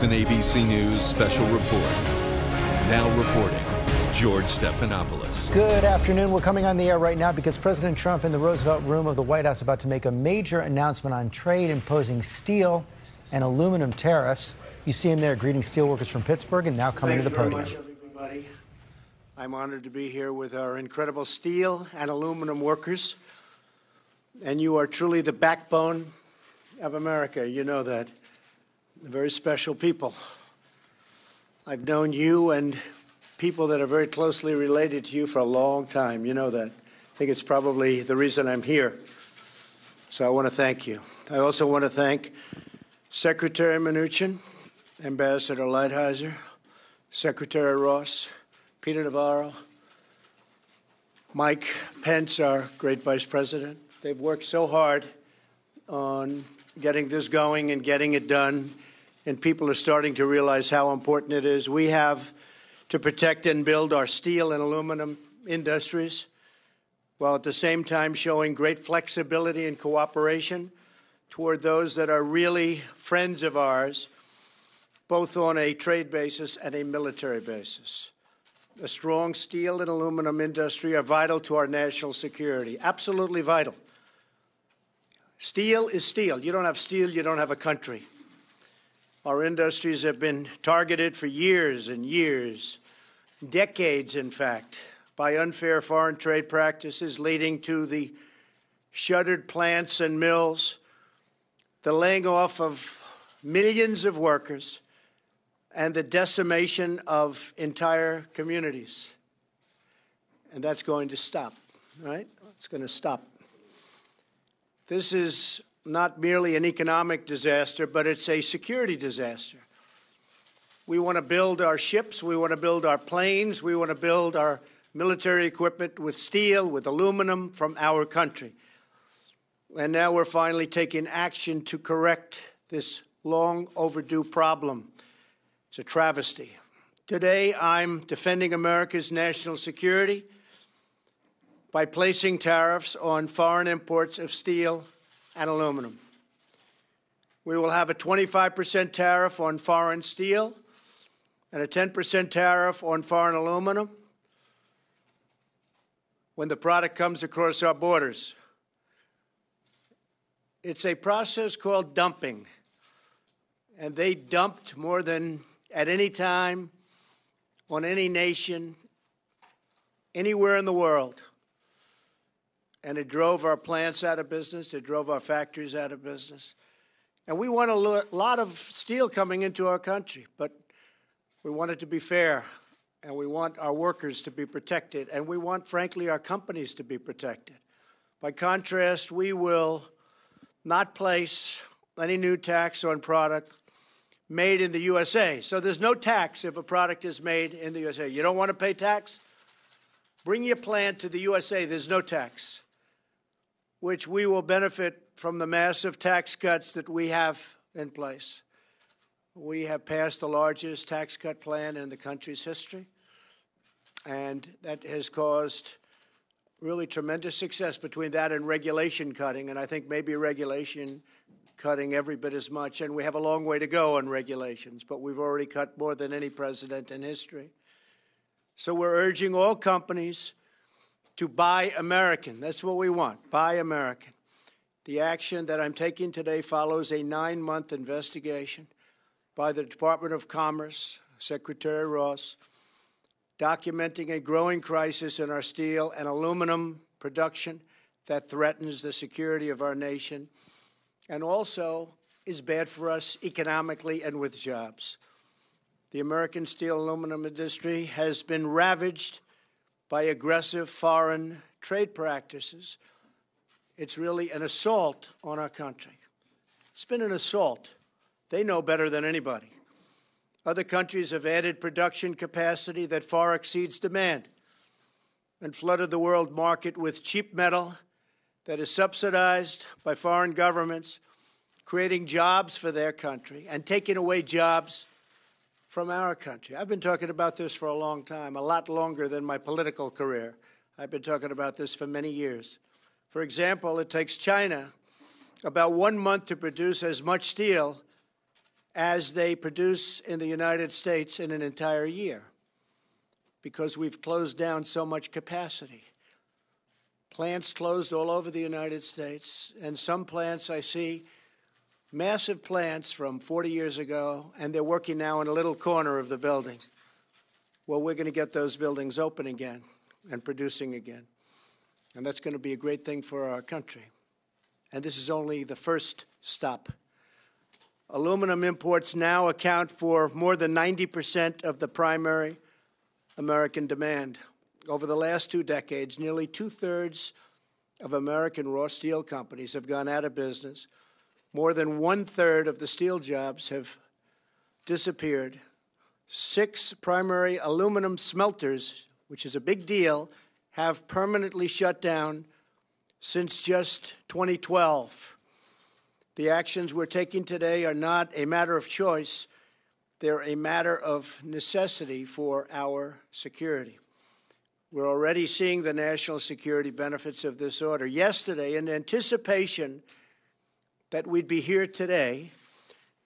an ABC News special report. Now reporting, George Stephanopoulos. Good afternoon. We're coming on the air right now because President Trump in the Roosevelt Room of the White House about to make a major announcement on trade imposing steel and aluminum tariffs. You see him there greeting steelworkers from Pittsburgh and now coming to the podium. Thank you very much, everybody. I'm honored to be here with our incredible steel and aluminum workers. And you are truly the backbone of America. You know that. Very special people. I've known you and people that are very closely related to you for a long time. You know that. I think it's probably the reason I'm here. So I want to thank you. I also want to thank Secretary Mnuchin, Ambassador Lighthizer, Secretary Ross, Peter Navarro, Mike Pence, our great Vice President. They've worked so hard on getting this going and getting it done, and people are starting to realize how important it is. We have to protect and build our steel and aluminum industries, while at the same time showing great flexibility and cooperation toward those that are really friends of ours, both on a trade basis and a military basis. A strong steel and aluminum industry are vital to our national security, absolutely vital. Steel is steel. You don't have steel, you don't have a country. Our industries have been targeted for years and years, decades, in fact, by unfair foreign trade practices leading to the shuttered plants and mills, the laying off of millions of workers, and the decimation of entire communities. And that's going to stop, right? It's going to stop. This is not merely an economic disaster, but it's a security disaster. We want to build our ships, we want to build our planes, we want to build our military equipment with steel, with aluminum from our country. And now we're finally taking action to correct this long overdue problem. It's a travesty. Today, I'm defending America's national security by placing tariffs on foreign imports of steel and aluminum. We will have a 25% tariff on foreign steel and a 10% tariff on foreign aluminum when the product comes across our borders. It's a process called dumping, and they dumped more than at any time on any nation, anywhere in the world. And it drove our plants out of business. It drove our factories out of business. And we want a lot of steel coming into our country, but we want it to be fair, and we want our workers to be protected, and we want, frankly, our companies to be protected. By contrast, we will not place any new tax on product made in the USA. So there's no tax if a product is made in the USA. You don't want to pay tax? Bring your plant to the USA. There's no tax, which we will benefit from the massive tax cuts that we have in place. We have passed the largest tax cut plan in the country's history, and that has caused really tremendous success between that and regulation cutting, and I think maybe regulation cutting every bit as much, and we have a long way to go on regulations, but we've already cut more than any president in history. So we're urging all companies to buy American. That's what we want, buy American. The action that I'm taking today follows a 9-month investigation by the Department of Commerce, Secretary Ross, documenting a growing crisis in our steel and aluminum production that threatens the security of our nation and also is bad for us economically and with jobs. The American steel aluminum industry has been ravaged by aggressive foreign trade practices. It's really an assault on our country. It's been an assault. They know better than anybody. Other countries have added production capacity that far exceeds demand and flooded the world market with cheap metal that is subsidized by foreign governments, creating jobs for their country and taking away jobs from our country. I've been talking about this for a long time, a lot longer than my political career. I've been talking about this for many years. For example, it takes China about 1 month to produce as much steel as they produce in the United States in an entire year, because we've closed down so much capacity. Plants closed all over the United States, and some plants I see, massive plants from 40 years ago, and they're working now in a little corner of the building. Well, we're going to get those buildings open again and producing again. And that's going to be a great thing for our country. And this is only the first stop. Aluminum imports now account for more than 90% of the primary American demand. Over the last 2 decades, nearly 2/3 of American raw steel companies have gone out of business. More than 1/3 of the steel jobs have disappeared. 6 primary aluminum smelters, which is a big deal, have permanently shut down since just 2012. The actions we're taking today are not a matter of choice. They're a matter of necessity for our security. We're already seeing the national security benefits of this order. Yesterday, in anticipation that we'd be here today,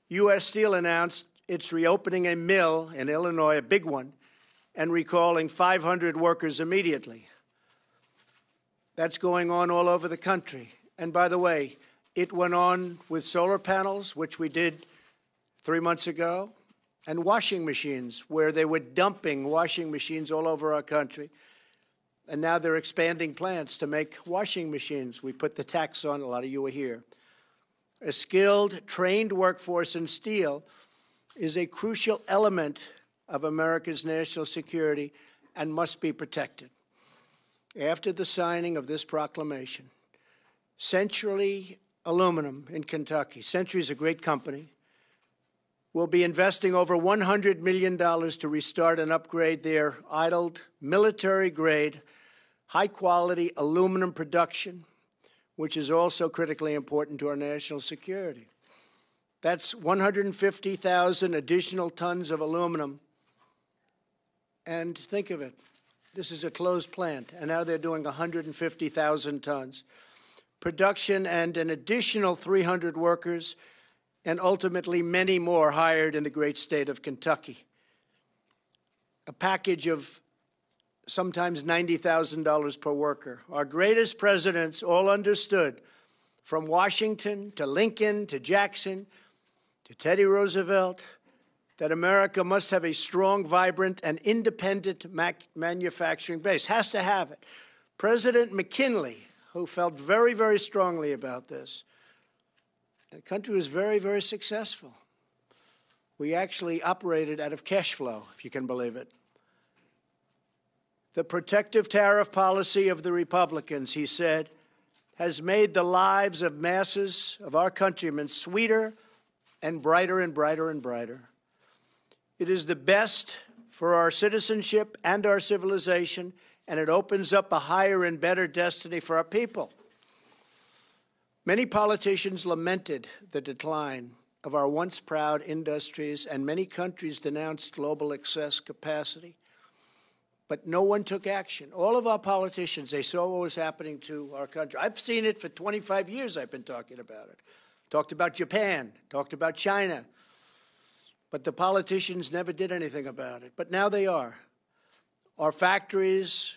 U.S. Steel announced it's reopening a mill in Illinois, a big one, and recalling 500 workers immediately. That's going on all over the country. And by the way, it went on with solar panels, which we did 3 months ago, and washing machines, where they were dumping washing machines all over our country. And now they're expanding plants to make washing machines. We put the tax on, a lot of you are here. A skilled, trained workforce in steel is a crucial element of America's national security and must be protected. After the signing of this proclamation, Century Aluminum in Kentucky, Century is a great company, will be investing over $100 million to restart and upgrade their idled military-grade, high-quality aluminum production, which is also critically important to our national security. That's 150,000 additional tons of aluminum. And think of it, this is a closed plant, and now they're doing 150,000 tons. Production and an additional 300 workers, and ultimately many more hired in the great state of Kentucky. A package of sometimes $90,000 per worker. Our greatest presidents all understood, from Washington to Lincoln to Jackson to Teddy Roosevelt, that America must have a strong, vibrant, and independent manufacturing base. Has to have it. President McKinley, who felt very, very strongly about this, the country was very, very successful. We actually operated out of cash flow, if you can believe it. The protective tariff policy of the Republicans, he said, has made the lives of masses of our countrymen sweeter and brighter and brighter and brighter. It is the best for our citizenship and our civilization, and it opens up a higher and better destiny for our people. Many politicians lamented the decline of our once proud industries, and many countries denounced global excess capacity. But no one took action. All of our politicians, they saw what was happening to our country. I've seen it for 25 years. I've been talking about it. Talked about Japan, talked about China. But the politicians never did anything about it. But now they are. Our factories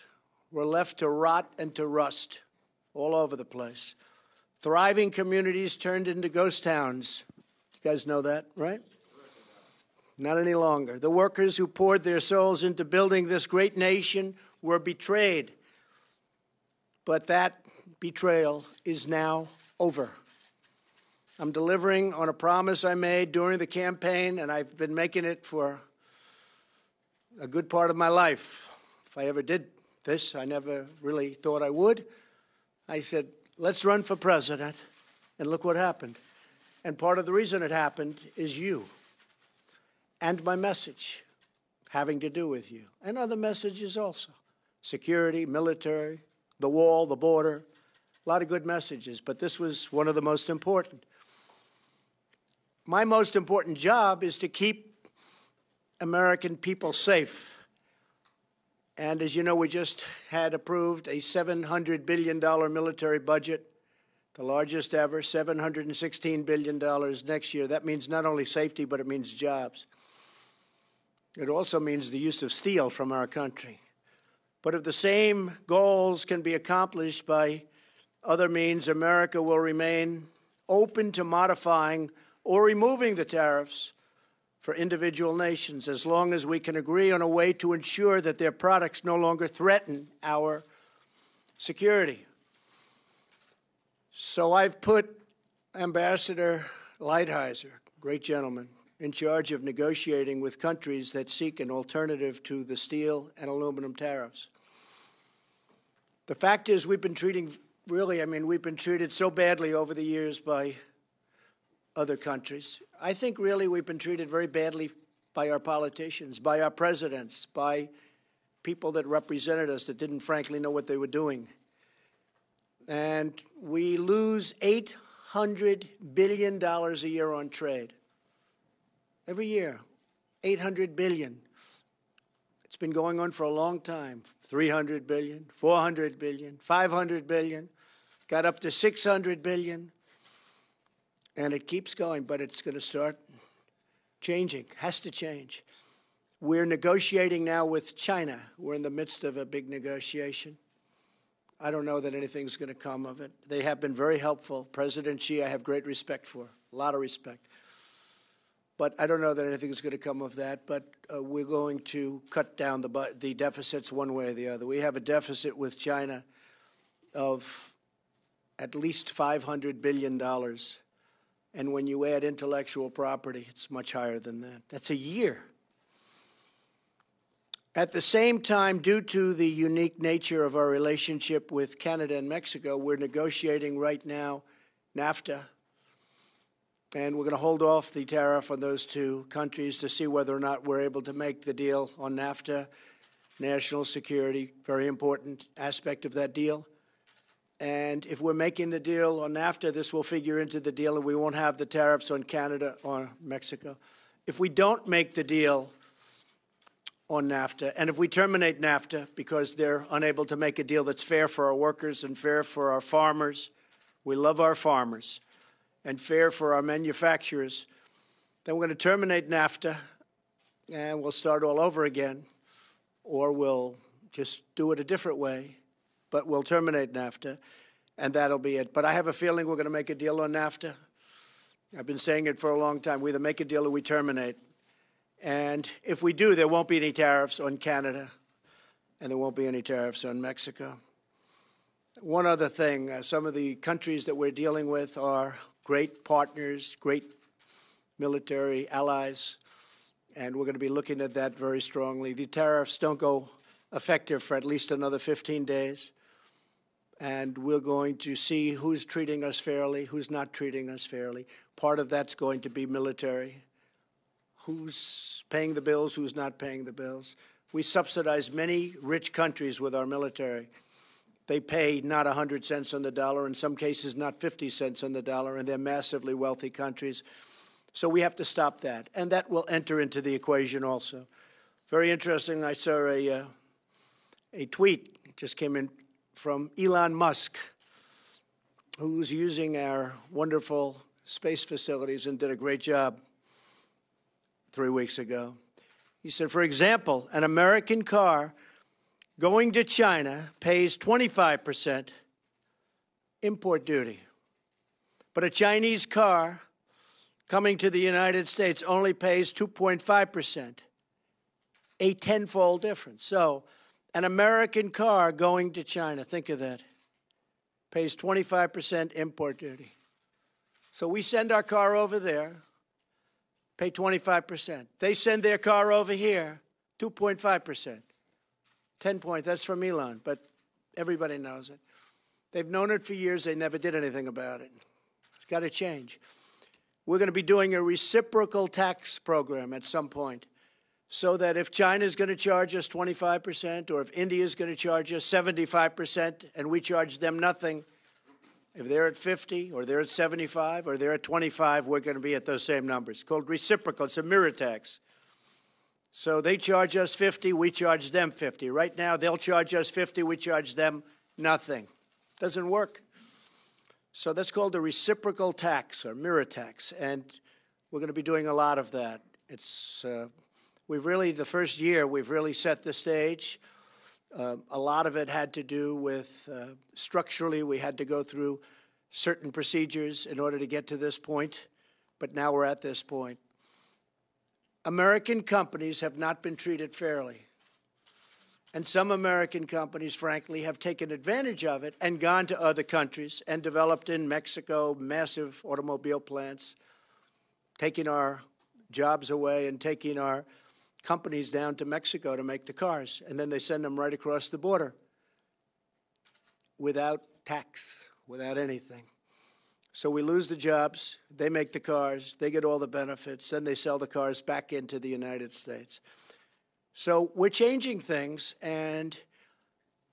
were left to rot and to rust all over the place. Thriving communities turned into ghost towns. You guys know that, right? Not any longer. The workers who poured their souls into building this great nation were betrayed. But that betrayal is now over. I'm delivering on a promise I made during the campaign, and I've been making it for a good part of my life. If I ever did this, I never really thought I would. I said, let's run for president, and look what happened. And part of the reason it happened is you. And my message having to do with you, and other messages also. Security, military, the wall, the border, a lot of good messages, but this was one of the most important. My most important job is to keep American people safe. And as you know, we just had approved a $700 billion military budget the largest ever, $716 billion next year. That means not only safety, but it means jobs. It also means the use of steel from our country. But if the same goals can be accomplished by other means, America will remain open to modifying or removing the tariffs for individual nations, as long as we can agree on a way to ensure that their products no longer threaten our security. So I've put Ambassador Lighthizer, great gentleman, in charge of negotiating with countries that seek an alternative to the steel and aluminum tariffs. The fact is, we've been treated so badly over the years by other countries. I think really we've been treated very badly by our politicians, by our presidents, by people that represented us that didn't frankly know what they were doing. And we lose $800 billion a year on trade. Every year, $800 billion. It's been going on for a long time. $300 billion, $400 billion, $500 billion, got up to $600 billion. And it keeps going, but it's going to start changing, has to change. We're negotiating now with China. We're in the midst of a big negotiation. I don't know that anything's going to come of it. They have been very helpful. President Xi, I have great respect for, a lot of respect. But I don't know that anything is going to come of that. But we're going to cut down the deficits one way or the other. We have a deficit with China of at least $500 billion. And when you add intellectual property, it's much higher than that. That's a year. At the same time, due to the unique nature of our relationship with Canada and Mexico, we're negotiating right now NAFTA. And we're going to hold off the tariff on those two countries to see whether or not we're able to make the deal on NAFTA. National security, very important aspect of that deal. And if we're making the deal on NAFTA, this will figure into the deal, and we won't have the tariffs on Canada or Mexico. If we don't make the deal on NAFTA, and if we terminate NAFTA because they're unable to make a deal that's fair for our workers and fair for our farmers, we love our farmers, and fair for our manufacturers, then we're going to terminate NAFTA, and we'll start all over again, or we'll just do it a different way. But we'll terminate NAFTA, and that'll be it. But I have a feeling we're going to make a deal on NAFTA. I've been saying it for a long time. We either make a deal or we terminate. And if we do, there won't be any tariffs on Canada, and there won't be any tariffs on Mexico. One other thing, some of the countries that we're dealing with are great partners, great military allies, and we're going to be looking at that very strongly. The tariffs don't go effective for at least another 15 days. And we're going to see who's treating us fairly, who's not treating us fairly. Part of that's going to be military. Who's paying the bills, who's not paying the bills. We subsidize many rich countries with our military. They pay not 100 cents on the dollar, in some cases not 50 cents on the dollar, and they're massively wealthy countries. So we have to stop that. And that will enter into the equation also. Very interesting, I saw a tweet, it just came in, from Elon Musk, who's using our wonderful space facilities and did a great job 3 weeks ago. He said, for example, an American car going to China pays 25% import duty. But a Chinese car coming to the United States only pays 2.5%, a tenfold difference. So an American car going to China, think of that, pays 25% import duty. So we send our car over there, pay 25%. They send their car over here, 2.5%. 10 points, that's from Elon, but everybody knows it. They've known it for years. They never did anything about it. It's got to change. We're going to be doing a reciprocal tax program at some point, so that if China is going to charge us 25%, or if India is going to charge us 75%, and we charge them nothing, if they're at 50, or they're at 75, or they're at 25, we're going to be at those same numbers. It's called reciprocal. It's a mirror tax. So they charge us 50, we charge them 50. Right now, they'll charge us 50, we charge them nothing. Doesn't work. So that's called a reciprocal tax or mirror tax, and we're going to be doing a lot of that. It's the first year we've really set the stage. A lot of it had to do with structurally we had to go through certain procedures in order to get to this point, but now we're at this point. American companies have not been treated fairly. And some American companies, frankly, have taken advantage of it and gone to other countries and developed in Mexico massive automobile plants, taking our jobs away and taking our companies down to Mexico to make the cars. And then they send them right across the border without tax, without anything. So we lose the jobs, they make the cars, they get all the benefits, then they sell the cars back into the United States. So we're changing things, and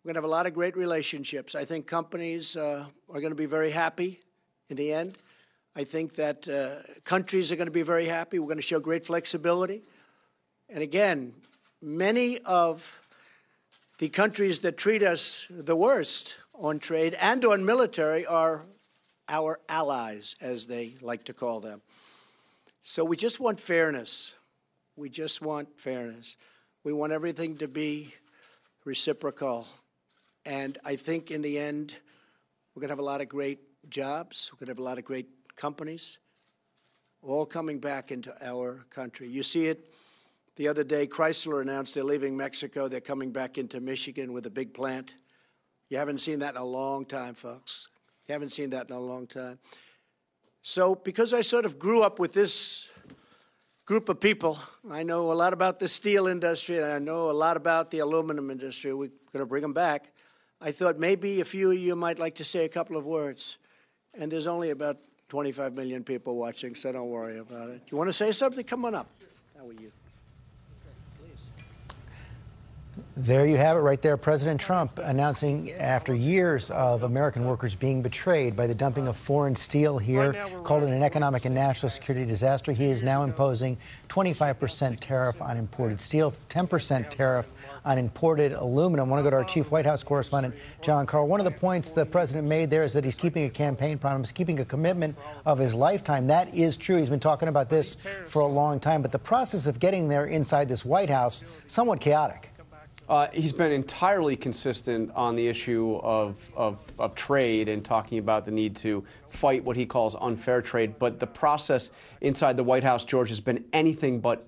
we're going to have a lot of great relationships. I think companies are going to be very happy in the end. I think that countries are going to be very happy. We're going to show great flexibility. And again, many of the countries that treat us the worst on trade and on military are our allies, as they like to call them. So we just want fairness. We just want fairness. We want everything to be reciprocal. And I think in the end, we're going to have a lot of great jobs. We're going to have a lot of great companies all coming back into our country. You see it the other day. Chrysler announced they're leaving Mexico. They're coming back into Michigan with a big plant. You haven't seen that in a long time, folks. You haven't seen that in a long time. So because I sort of grew up with this group of people, I know a lot about the steel industry, and I know a lot about the aluminum industry. We're going to bring them back. I thought maybe a few of you might like to say a couple of words. And there's only about 25 million people watching, so don't worry about it. You want to say something? Come on up. How are you? There you have it right there. President Trump announcing after years of American workers being betrayed by the dumping of foreign steel here, called it an economic and national security disaster. He is now imposing 25% tariff on imported steel, 10% tariff on imported aluminum. I want to go to our chief White House correspondent, John Carl. One of the points the president made there is that he's keeping a campaign promise, keeping a commitment of his lifetime. That is true. He's been talking about this for a long time. But the process of getting there inside this White House, somewhat chaotic. He's been entirely consistent on the issue of trade and talking about the need to fight what he calls unfair trade. But the process inside the White House, George, has been anything but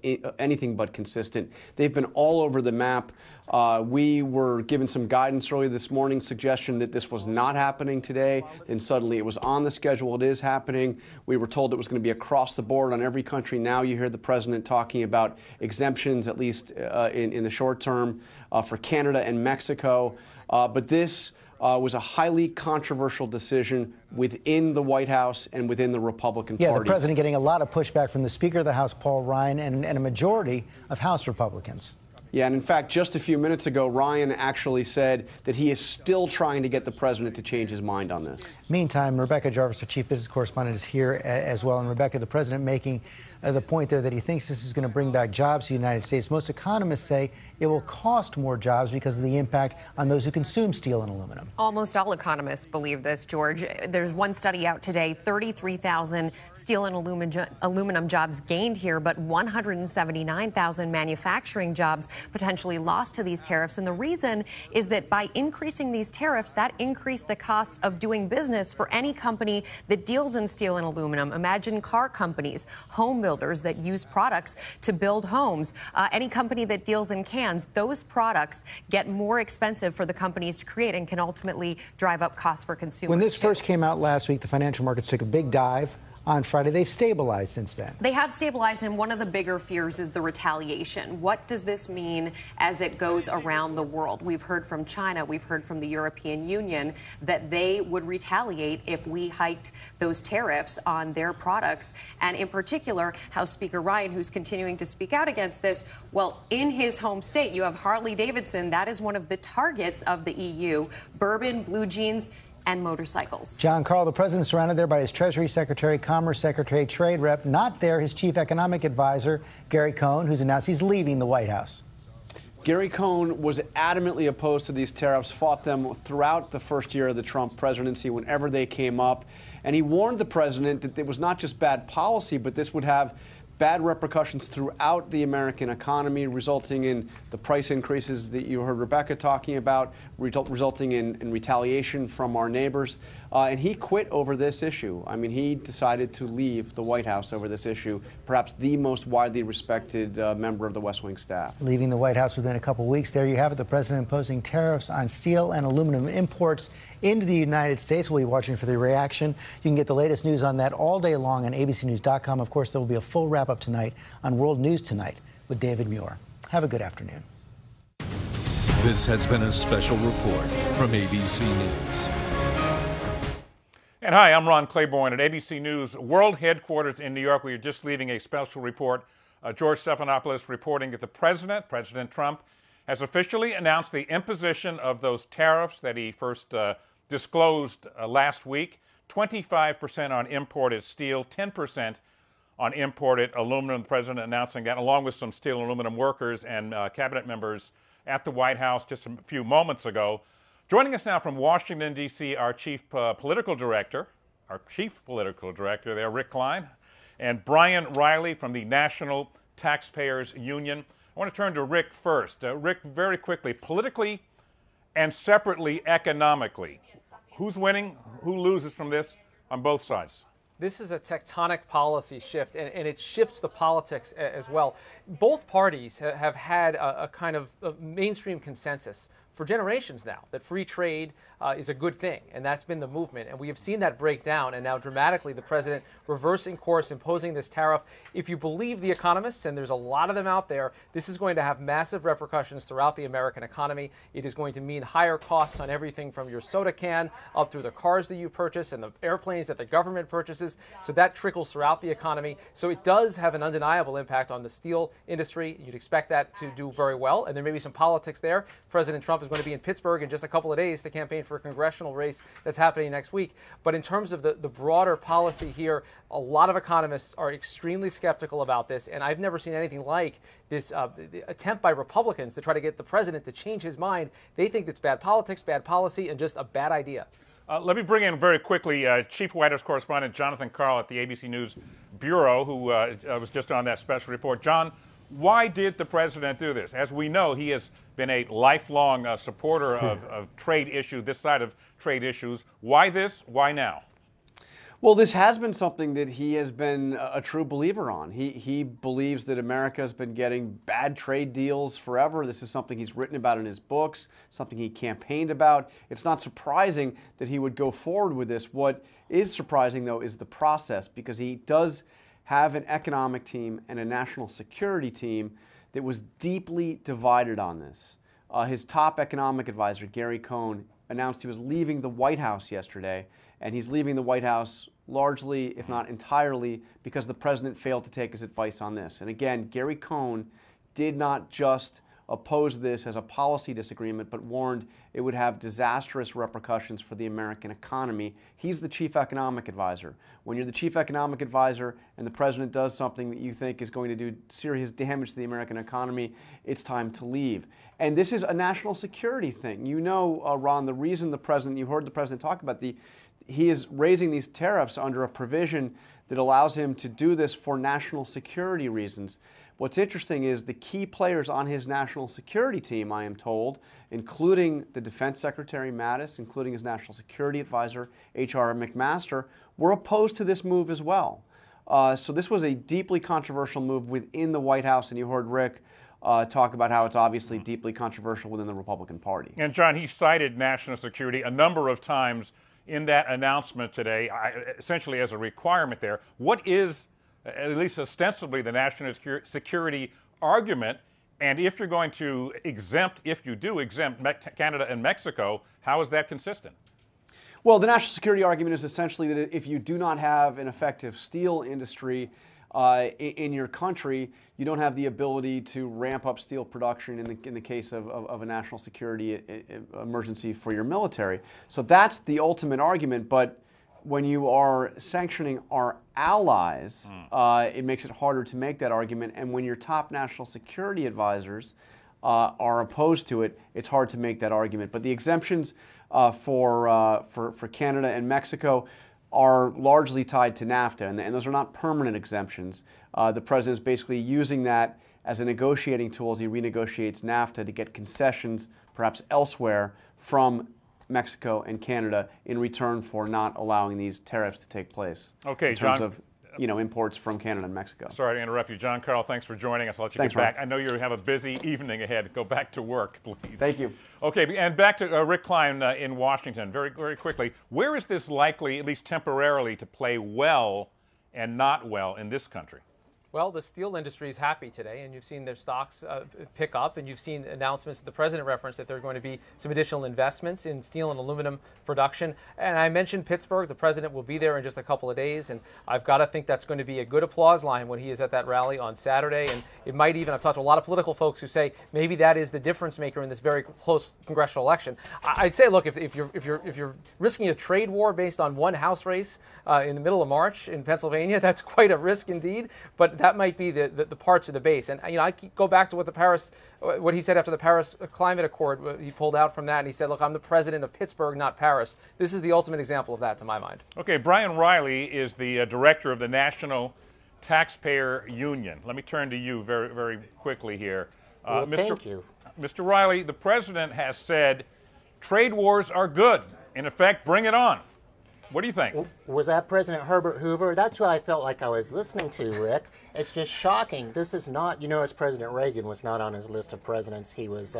consistent. They've been all over the map. We were given some guidance earlier this morning, suggestion that this was not happening today. Then suddenly it was on the schedule. It is happening. We were told it was going to be across the board on every country. Now you hear the president talking about exemptions, at least in the short term, for Canada and Mexico. But this was a highly controversial decision within the White House and within the Republican Party. Yeah, the president getting a lot of pushback from the Speaker of the House, Paul Ryan, and a majority of House Republicans. Yeah, and in fact, just a few minutes ago, Ryan actually said that he is still trying to get the president to change his mind on this. Meantime, Rebecca Jarvis, our chief business correspondent, is here as well. And Rebecca, the president making the point there that he thinks this is going to bring back jobs to the United States. Most economists say it will cost more jobs because of the impact on those who consume steel and aluminum. Almost all economists believe this, George. There's one study out today, 33,000 steel and aluminum jobs gained here, but 179,000 manufacturing jobs potentially lost to these tariffs. And the reason is that by increasing these tariffs, that increased the cost of doing business for any company that deals in steel and aluminum. Imagine car companies, home builders that use products to build homes. Any company that deals in cans, those products get more expensive for the companies to create and can ultimately drive up costs for consumers. When this first came out last week, the financial markets took a big dive. On Friday, they've stabilized since then. They have stabilized, and one of the bigger fears is the retaliation. What does this mean as it goes around the world? We've heard from China, we've heard from the European Union that they would retaliate if we hiked those tariffs on their products. And in particular, House Speaker Ryan, who's continuing to speak out against this, well, in his home state, you have Harley-Davidson. That is one of the targets of the EU. Bourbon, blue jeans, and motorcycles. John Carl, the president surrounded there by his Treasury Secretary, Commerce Secretary, Trade Rep. Not there, his chief economic advisor, Gary Cohn, who's announced he's leaving the White House. Gary Cohn was adamantly opposed to these tariffs, fought them throughout the first year of the Trump presidency whenever they came up. And he warned the president that it was not just bad policy, but this would have bad repercussions throughout the American economy, resulting in the price increases that you heard Rebecca talking about, resulting in retaliation from our neighbors. And he quit over this issue. I mean, he decided to leave the White House over this issue, perhaps the most widely respected member of the West Wing staff. Leaving the White House within a couple weeks. There you have it, the president imposing tariffs on steel and aluminum imports into the United States. We'll be watching for the reaction. You can get the latest news on that all day long on abcnews.com. Of course, there will be a full wrap-up tonight on World News Tonight with David Muir. Have a good afternoon. This has been a special report from ABC News. And hi, I'm Ron Claiborne at ABC News World Headquarters in New York. We are just leaving a special report. George Stephanopoulos reporting that the President Trump, has officially announced the imposition of those tariffs that he first disclosed last week. 25% on imported steel, 10% on imported aluminum. The president announcing that, along with some steel and aluminum workers and cabinet members at the White House just a few moments ago. Joining us now from Washington, D.C., our chief political director there, Rick Klein, and Brian Riley from the National Taxpayers Union. I want to turn to Rick first. Rick, very quickly, politically and separately economically, who's winning, who loses from this on both sides? This is a tectonic policy shift, and it shifts the politics as well. Both parties have had a kind of mainstream consensus for generations now that free trade is a good thing, and that's been the movement. And we have seen that break down, and now dramatically the president reversing course, imposing this tariff. If you believe the economists, and there's a lot of them out there, this is going to have massive repercussions throughout the American economy. It is going to mean higher costs on everything from your soda can up through the cars that you purchase and the airplanes that the government purchases. So that trickles throughout the economy. So it does have an undeniable impact on the steel industry. You'd expect that to do very well, and there may be some politics there. President Trump is going to be in Pittsburgh in just a couple of days to campaign for a congressional race that's happening next week. But in terms of the broader policy here, a lot of economists are extremely skeptical about this, and I've never seen anything like this attempt by Republicans to try to get the president to change his mind. They think it's bad politics, bad policy, and just a bad idea. Let me bring in very quickly Chief White House Correspondent Jonathan Karl at the ABC News Bureau, who was just on that special report. John, why did the president do this? As we know, he has been a lifelong supporter of trade issues, this side of trade issues. Why this? Why now? Well, this has been something that he has been a true believer on. He believes that America has been getting bad trade deals forever. This is something he's written about in his books, something he campaigned about. It's not surprising that he would go forward with this. What is surprising, though, is the process, because he does have an economic team and a national security team that was deeply divided on this. His top economic advisor, Gary Cohn, announced he was leaving the White House yesterday, and he's leaving the White House largely, if not entirely, because the president failed to take his advice on this. And again, Gary Cohn did not just oppose this as a policy disagreement, but warned it would have disastrous repercussions for the American economy. He's the chief economic advisor. When you're the chief economic advisor and the president does something that you think is going to do serious damage to the American economy, it's time to leave. And this is a national security thing. You know, Ron, the reason the president, you heard the president talk about he is raising these tariffs under a provision that allows him to do this for national security reasons. What's interesting is the key players on his national security team, I am told, including the Defense Secretary Mattis, including his national security advisor, H.R. McMaster, were opposed to this move as well. So this was a deeply controversial move within the White House, and you heard Rick talk about how it's obviously deeply controversial within the Republican Party. And John, he cited national security a number of times in that announcement today, essentially as a requirement there. What is, at least ostensibly, the national security argument? And if you're going to exempt, if you do exempt Canada and Mexico, how is that consistent? Well, the national security argument is essentially that if you do not have an effective steel industry in your country, you don't have the ability to ramp up steel production in the case of a national security emergency for your military. So that's the ultimate argument. But when you are sanctioning our allies, it makes it harder to make that argument. And when your top national security advisors are opposed to it, it's hard to make that argument. But the exemptions for Canada and Mexico are largely tied to NAFTA, and those are not permanent exemptions. The president is basically using that as a negotiating tool as he renegotiates NAFTA to get concessions, perhaps elsewhere, from Mexico and Canada in return for not allowing these tariffs to take place. Okay, in terms John, of imports from Canada and Mexico. Sorry to interrupt you. John Carl, thanks for joining us. I'll let you Thanks, get back. Ron. I know you have a busy evening ahead. Go back to work, please. Thank you. Okay, and back to Rick Klein in Washington, very, very quickly. Where is this likely, at least temporarily, to play well and not well in this country? Well, the steel industry is happy today, and you've seen their stocks pick up, and you've seen announcements that the president referenced that there are going to be some additional investments in steel and aluminum production. And I mentioned Pittsburgh. The president will be there in just a couple of days, and I've got to think that's going to be a good applause line when he is at that rally on Saturday. And it might even, I've talked to a lot of political folks who say maybe that is the difference maker in this very close congressional election. I'd say, look, if you're risking a trade war based on one House race in the middle of March in Pennsylvania, that's quite a risk indeed. But that might be the parts of the base. And I go back to what he said after the Paris Climate Accord. He pulled out from that and he said, look, I'm the president of Pittsburgh, not Paris. This is the ultimate example of that, to my mind. Okay, Brian Riley is the director of the National Taxpayer Union. Let me turn to you very, very quickly here. Thank you. Mr. Riley, the president has said trade wars are good. In effect, bring it on. What do you think? Was that President Herbert Hoover? That's what I felt like I was listening to, Rick. It's just shocking. This is not, as President Reagan was not on his list of presidents he was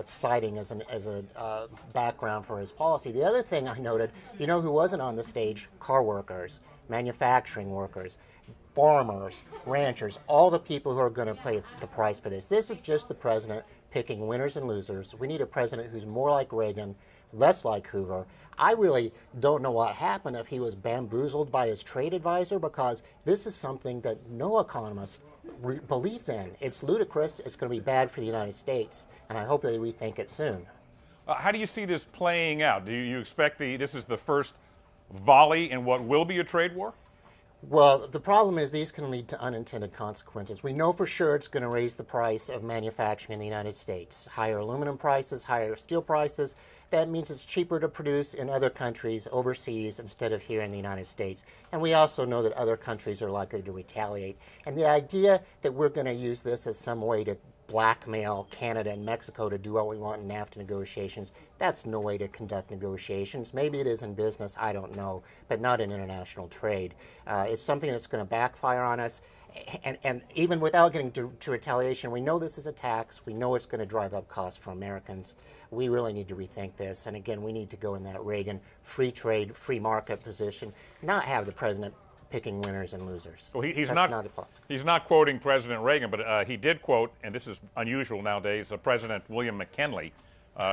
citing as a background for his policy. The other thing I noted, who wasn't on the stage? Car workers, manufacturing workers, farmers, ranchers, all the people who are going to pay the price for this. This is just the president picking winners and losers. We need a president who's more like Reagan, less like Hoover. I really don't know what happened if he was bamboozled by his trade advisor, because this is something that no economist believes in. It's ludicrous. It's going to be bad for the United States, and I hope they rethink it soon. How do you see this playing out? Do you expect this is the first volley in what will be a trade war? Well, the problem is these can lead to unintended consequences. We know for sure it's going to raise the price of manufacturing in the United States. Higher aluminum prices, higher steel prices. That means it's cheaper to produce in other countries overseas instead of here in the United States. And we also know that other countries are likely to retaliate. And the idea that we're going to use this as some way to blackmail Canada and Mexico to do what we want in NAFTA negotiations, that's no way to conduct negotiations. Maybe it is in business, I don't know, but not in international trade. It's something that's going to backfire on us. And even without getting to retaliation, we know this is a tax. We know it's going to drive up costs for Americans. We really need to rethink this. And again, we need to go in that Reagan free trade, free market position, not have the president picking winners and losers. Well, he's not quoting President Reagan, but he did quote, and this is unusual nowadays, President William McKinley,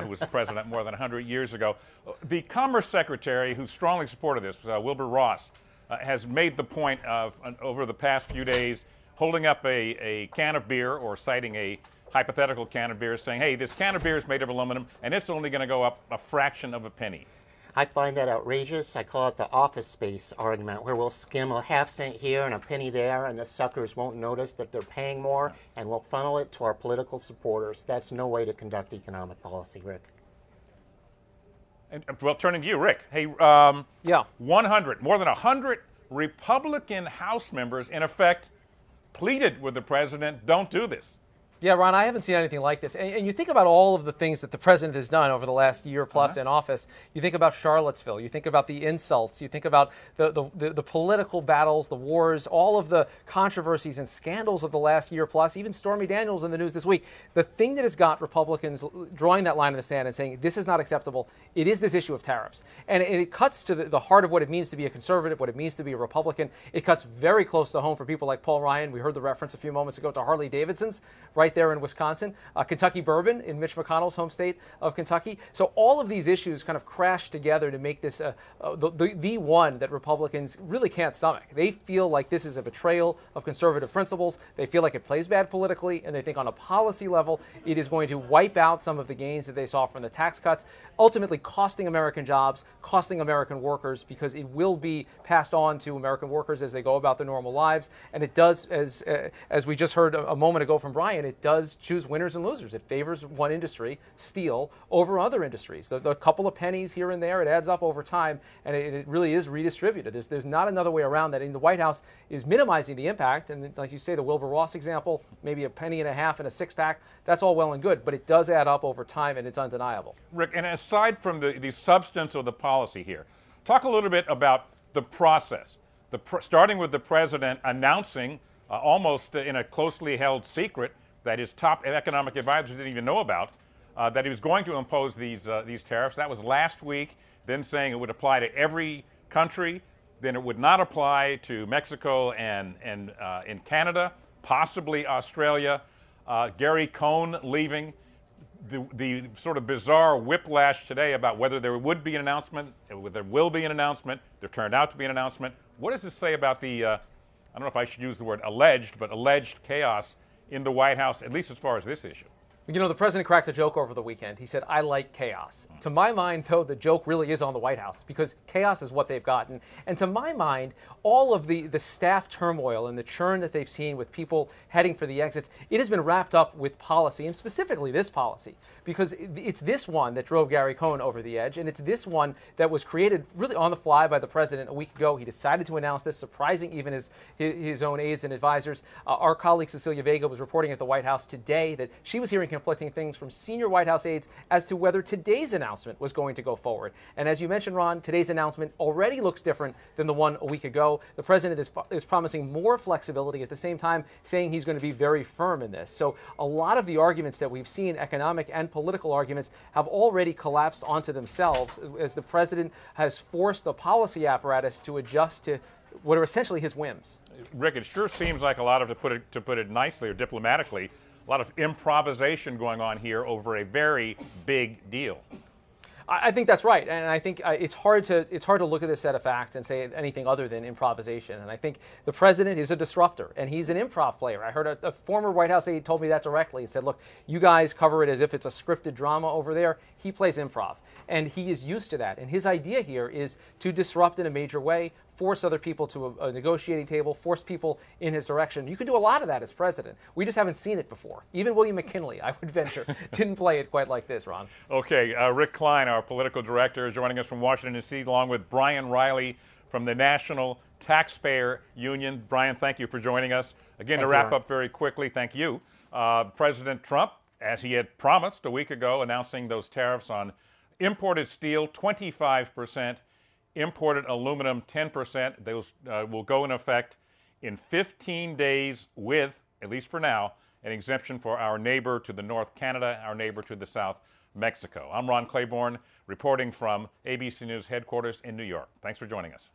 who was the president more than 100 years ago. The Commerce Secretary, who strongly supported this, Wilbur Ross, has made the point of, over the past few days, holding up a can of beer or citing a hypothetical can of beer, saying, hey, this can of beer is made of aluminum, and it's only going to go up a fraction of a penny. I find that outrageous. I call it the office space argument, where we'll skim a half cent here and a penny there, and the suckers won't notice that they're paying more, and we'll funnel it to our political supporters. That's no way to conduct economic policy, Rick. And, well, turning to you, Rick. Hey, more than 100 Republican House members, in effect, pleaded with the president, don't do this. Yeah, Ron, I haven't seen anything like this. And you think about all of the things that the president has done over the last year plus in office. You think about Charlottesville. You think about the insults. You think about the political battles, the wars, all of the controversies and scandals of the last year plus, even Stormy Daniels in the news this week. The thing that has got Republicans drawing that line in the sand and saying this is not acceptable, it is this issue of tariffs. And it cuts to the heart of what it means to be a conservative, what it means to be a Republican. It cuts very close to home for people like Paul Ryan. We heard the reference a few moments ago to Harley Davidson's right there in Wisconsin, Kentucky bourbon in Mitch McConnell's home state of Kentucky. So all of these issues kind of crash together to make this the one that Republicans really can't stomach. They feel like this is a betrayal of conservative principles. They feel like it plays bad politically, and they think on a policy level it is going to wipe out some of the gains that they saw from the tax cuts, ultimately costing American jobs, costing American workers, because it will be passed on to American workers as they go about their normal lives. And it does, as we just heard a moment ago from Brian, does choose winners and losers. It favors one industry, steel, over other industries. The couple of pennies here and there, it adds up over time, and it really is redistributed. There's not another way around that. And the White House is minimizing the impact. And like you say, the Wilbur Ross example, maybe a penny and a half in a six-pack, that's all well and good, but it does add up over time, and it's undeniable. Rick, and aside from the substance of the policy here, talk a little bit about the process, starting with the president announcing almost in a closely held secret that his top economic advisors didn't even know about, that he was going to impose these tariffs. That was last week, then saying it would apply to every country, then it would not apply to Mexico and in Canada, possibly Australia. Gary Cohn leaving. The sort of bizarre whiplash today about whether there would be an announcement, whether there will be an announcement, there turned out to be an announcement. What does this say about the, I don't know if I should use the word alleged, but alleged chaos in the White House, at least as far as this issue? You know, the president cracked a joke over the weekend. He said, "I like chaos." To my mind, though, the joke really is on the White House, because chaos is what they've gotten. And to my mind, all of the staff turmoil and the churn that they've seen with people heading for the exits, it has been wrapped up with policy, and specifically this policy, because it's this one that drove Gary Cohn over the edge, and it's this one that was created really on the fly by the president a week ago. He decided to announce this, surprising even his own aides and advisors. Our colleague Cecilia Vega was reporting at the White House today that she was hearing conflicting things from senior White House aides as to whether today's announcement was going to go forward. And as you mentioned, Ron, today's announcement already looks different than the one a week ago. The president is promising more flexibility, at the same time saying he's going to be very firm in this. So a lot of the arguments that we've seen, economic and political arguments, have already collapsed onto themselves as the president has forced the policy apparatus to adjust to what are essentially his whims. Rick, it sure seems like a lot of, to put it nicely or diplomatically, a lot of improvisation going on here over a very big deal. I think that's right, and I think it's hard to look at this set of facts and say anything other than improvisation. And I think the president is a disruptor, and he's an improv player. I heard a former White House aide told me that directly and said, "Look, you guys cover it as if it's a scripted drama over there. He plays improv, and he is used to that. And his idea here is to disrupt in a major way, force other people to a negotiating table, force people in his direction. You can do a lot of that as president. We just haven't seen it before. Even William McKinley, I would venture, didn't play it quite like this, Ron." Okay, Rick Klein, our political director, is joining us from Washington, D.C., along with Brian Riley from the National Taxpayer Union. Brian, thank you for joining us. Again, to wrap up very quickly, thank you. President Trump, as he had promised a week ago, announcing those tariffs on imported steel, 25%, imported aluminum, 10%. Those will go in effect in 15 days with, at least for now, an exemption for our neighbor to the north, Canada, our neighbor to the south, Mexico. I'm Ron Claiborne, reporting from ABC News headquarters in New York. Thanks for joining us.